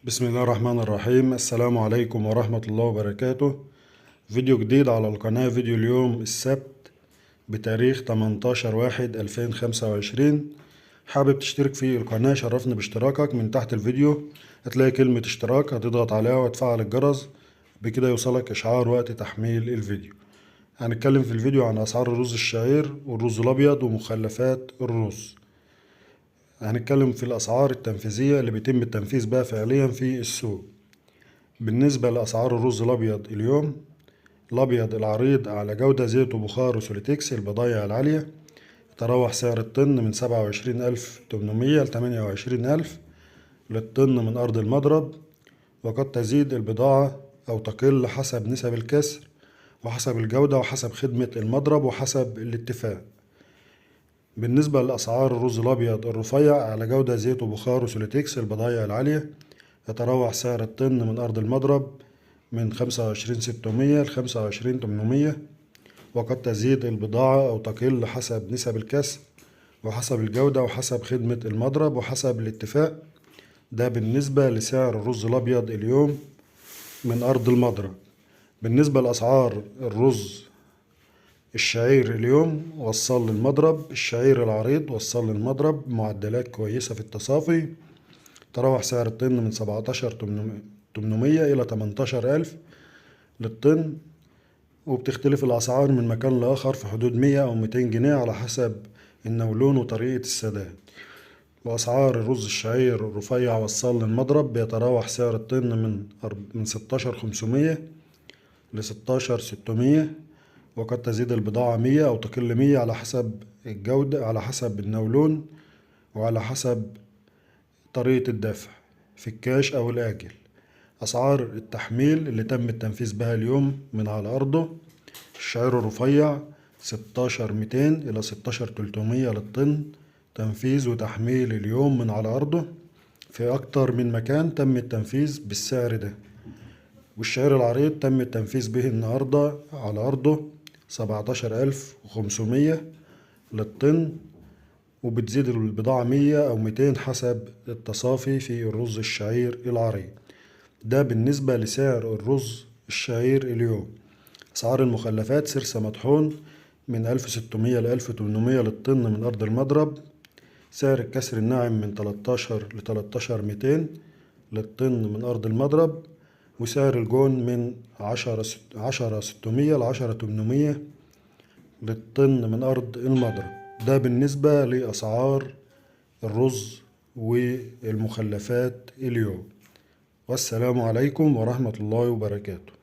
بسم الله الرحمن الرحيم. السلام عليكم ورحمة الله وبركاته. فيديو جديد على القناة. فيديو اليوم السبت بتاريخ 18/1/2025. حابب تشترك في القناة؟ شرفني باشتراكك. من تحت الفيديو هتلاقي كلمة اشتراك، هتضغط عليها وتفعل الجرس، بكده يوصلك إشعار وقت تحميل الفيديو. هنتكلم في الفيديو عن أسعار الرز الشعير والرز الأبيض ومخلفات الرز. هنتكلم في الأسعار التنفيذية اللي بيتم التنفيذ بها فعليا في السوق. بالنسبة لأسعار الرز الأبيض اليوم، الأبيض العريض على جودة زيت وبخار وسوليتكس البضايع العالية، يتراوح سعر الطن من 27,800 ل28,000 للطن من أرض المضرب، وقد تزيد البضاعة أو تقل حسب نسب الكسر وحسب الجودة وحسب خدمة المضرب وحسب الاتفاق. بالنسبة لأسعار الرز الأبيض الرفيع على جودة زيت وبخار وسوليتكس البضايع العالية، يتراوح سعر الطن من أرض المضرب من 25,600 ل25,800، وقد تزيد البضاعة أو تقل حسب نسب الكسر وحسب الجودة وحسب خدمة المضرب وحسب الاتفاق. ده بالنسبة لسعر الرز الأبيض اليوم من أرض المضرب. بالنسبة لأسعار الرز الشعير اليوم، وصل للمضرب الشعير العريض وصل للمضرب معدلات كويسة في التصافي، تراوح سعر الطن من 17,800 إلى 18,000 للطن، وبتختلف الأسعار من مكان لآخر في حدود 100 أو 200 جنيه على حسب النولون وطريقة السداد. وأسعار الرز الشعير الرفيع وصل للمضرب بيتراوح سعر الطن من 16,500 ل 16,600، وقد تزيد البضاعة 100 أو تقل 100 على حسب الجودة، على حسب النولون وعلى حسب طريقة الدفع في الكاش أو الآجل. أسعار التحميل اللي تم التنفيذ بها اليوم من على أرضه، الشعير الرفيع 16,200 إلى 16,300 للطن، تنفيذ وتحميل اليوم من على أرضه في أكتر من مكان تم التنفيذ بالسعر ده. والشعير العريض تم التنفيذ به النهاردة على أرضه 17,500 للطن، وبتزيد البضاعة 100 أو 200 حسب التصافي في الرز الشعير العريض. ده بالنسبة لسعر الرز الشعير اليوم. أسعار المخلفات سرسة مطحون من 1,600 ل 1,800 للطن من أرض المضرب، سعر الكسر الناعم من 13 ل 13,200 للطن من أرض المضرب، وسعر الجون من 10,600 ل 10,800 للطن من أرض المضرب. ده بالنسبة لأسعار الرز والمخلفات اليوم. والسلام عليكم ورحمة الله وبركاته.